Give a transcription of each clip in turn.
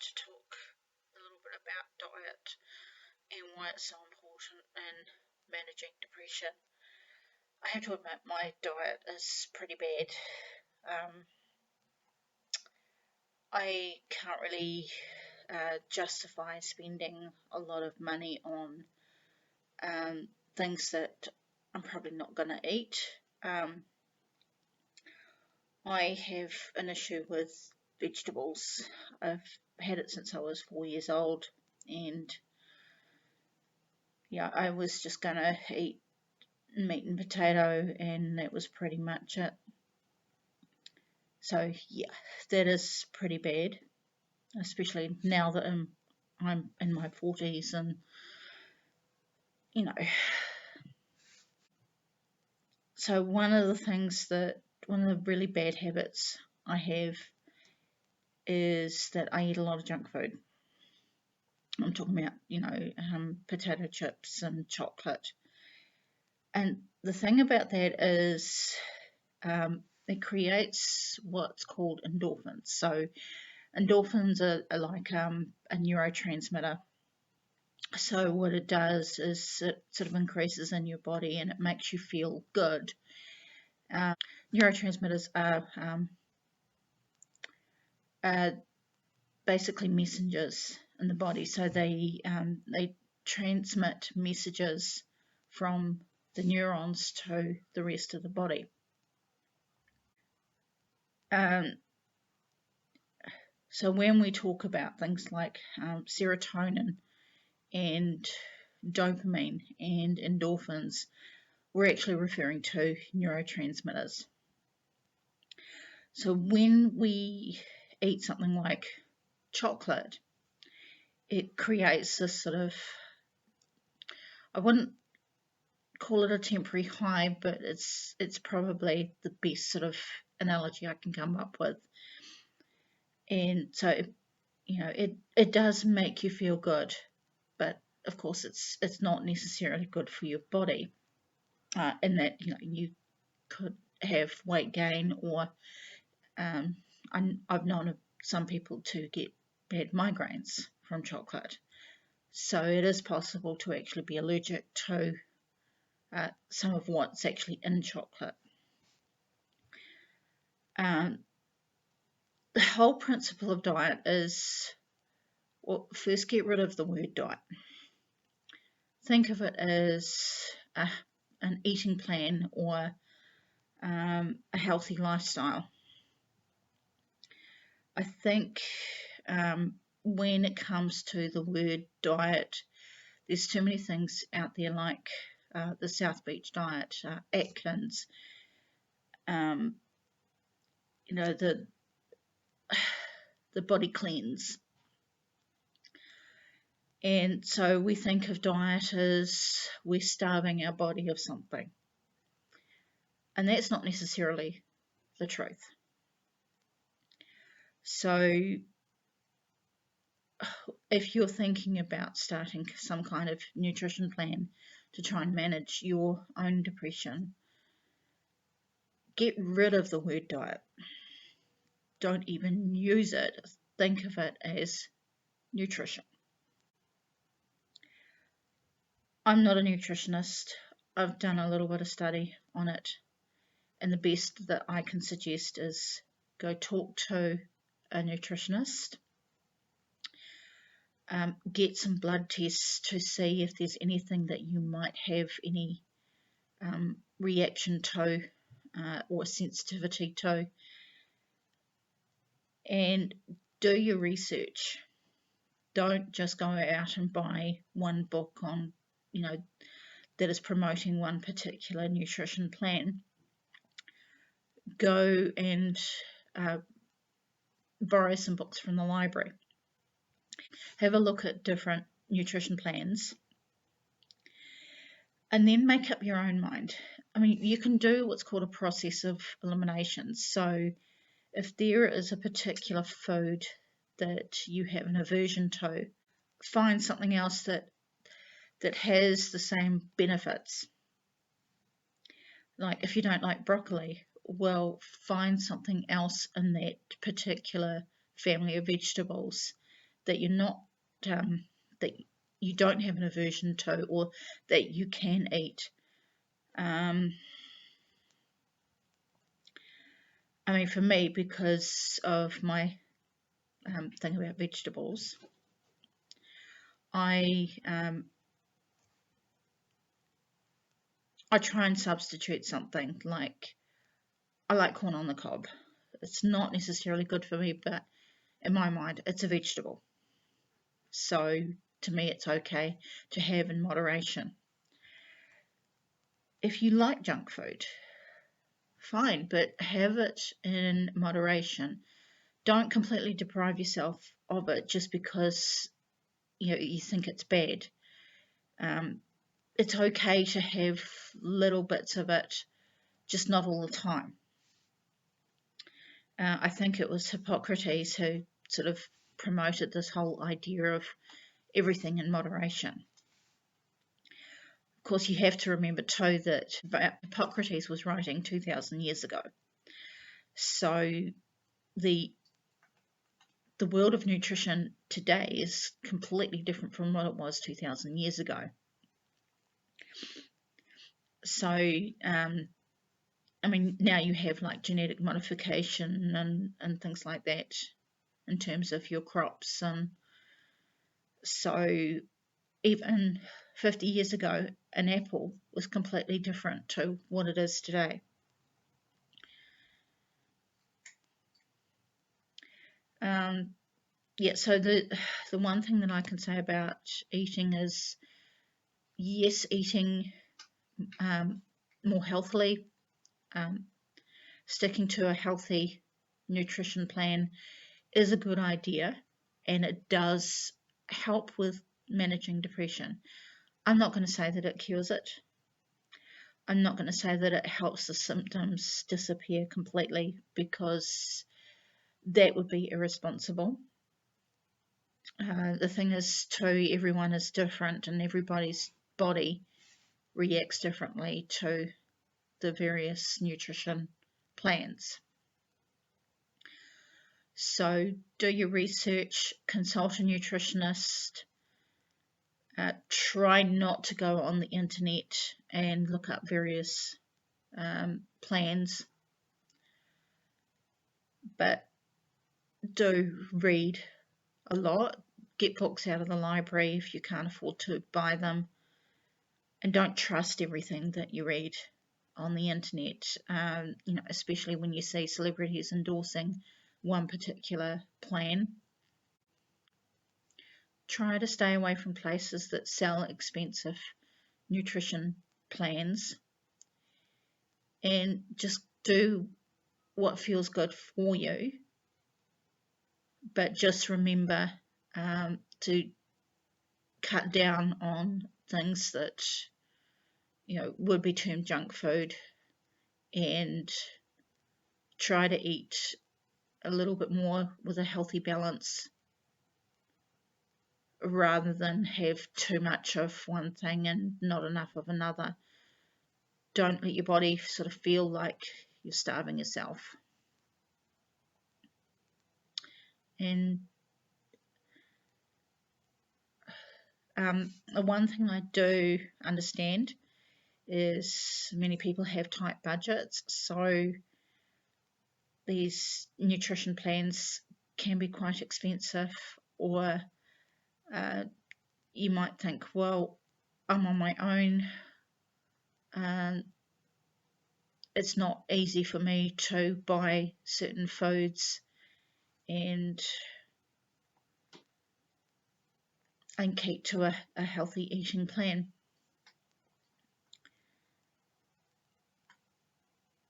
to talk a little bit about diet and why it's so important in managing depression. I have to admit my diet is pretty bad. I can't really justify spending a lot of money on things that I'm probably not going to eat. I have an issue with vegetables. I've had it since I was 4 years old, and yeah, I was just going to eat meat and potato, and that was pretty much it. So yeah, that is pretty bad, especially now that I'm in my 40s, and you know. So one of the really bad habits I have is that I eat a lot of junk food. I'm talking about, potato chips and chocolate. And the thing about that is it creates what's called endorphins. So endorphins are like a neurotransmitter. So what it does is it sort of increases in your body and it makes you feel good. Neurotransmitters are basically messengers in the body. So they transmit messages from the neurons to the rest of the body. So when we talk about things like serotonin and dopamine and endorphins, we're actually referring to neurotransmitters. So when we eat something like chocolate, it creates this sort of, I wouldn't call it a temporary high, but it's probably the best sort of analogy I can come up with. And so it does make you feel good, but of course it's not necessarily good for your body, in that you could have weight gain, or I've known some people to get bad migraines from chocolate. So it is possible to actually be allergic to some of what's actually in chocolate. The whole principle of diet is, well, first get rid of the word diet. Think of it as an eating plan or a healthy lifestyle. I think when it comes to the word diet, there's too many things out there like the South Beach diet, Atkins, the body cleanse. And so we think of diet as we're starving our body of something. And that's not necessarily the truth. So if you're thinking about starting some kind of nutrition plan to try and manage your own depression, get rid of the word diet. Don't even use it. Think of it as nutrition. I'm not a nutritionist. I've done a little bit of study on it, and the best that I can suggest is go talk to a nutritionist. Get some blood tests to see if there's anything that you might have any reaction to or sensitivity to, and do your research. Don't just go out and buy one book on, that is promoting one particular nutrition plan. Go and borrow some books from the library. Have a look at different nutrition plans and then make up your own mind. I mean, you can do what's called a process of elimination. So if there is a particular food that you have an aversion to, find something else that has the same benefits. Like if you don't like broccoli, well, find something else in that particular family of vegetables that you're not, that you don't have an aversion to, or that you can eat. I mean, for me, because of my thing about vegetables, I try and substitute something. Like, I like corn on the cob. It's not necessarily good for me, but in my mind, it's a vegetable. So to me, it's okay to have in moderation. If you like junk food, fine, but have it in moderation. Don't completely deprive yourself of it just because you think it's bad. It's okay to have little bits of it, just not all the time. I think it was Hippocrates who sort of promoted this whole idea of everything in moderation. Of course, you have to remember too that Hippocrates was writing 2,000 years ago. So the world of nutrition today is completely different from what it was 2,000 years ago. So, I mean, now you have like genetic modification and things like that in terms of your crops. And so even 50 years ago, an apple was completely different to what it is today. Yeah, so the one thing that I can say about eating is, yes, eating more healthily, sticking to a healthy nutrition plan is a good idea, and it does help with managing depression. I'm not going to say that it cures it. I'm not going to say that it helps the symptoms disappear completely, because that would be irresponsible. The thing is, too, everyone is different and everybody's body reacts differently to the various nutrition plans. So do your research, consult a nutritionist, try not to go on the internet and look up various plans, but do read a lot. Get books out of the library if you can't afford to buy them, and don't trust everything that you read on the internet, especially when you see celebrities endorsing one particular plan. Try to stay away from places that sell expensive nutrition plans, and just do what feels good for you, but just remember to cut down on things that would be termed junk food, and try to eat a little bit more with a healthy balance, rather than have too much of one thing and not enough of another. Don't let your body sort of feel like you're starving yourself. And the one thing I do understand is many people have tight budgets, so these nutrition plans can be quite expensive, or you might think, well, I'm on my own, it's not easy for me to buy certain foods and keep to a healthy eating plan.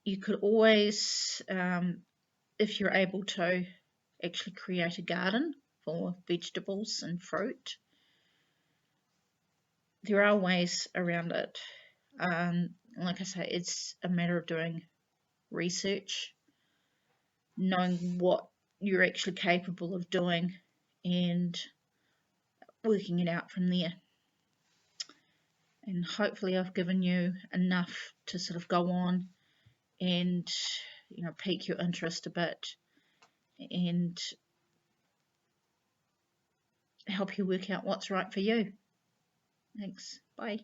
You could always, if you're able to, actually create a garden for vegetables and fruit. There are ways around it. Like I say, it's a matter of doing research, knowing what you're actually capable of doing, and working it out from there. And hopefully I've given you enough to sort of go on and pique your interest a bit, and help you work out what's right for you. Thanks. Bye.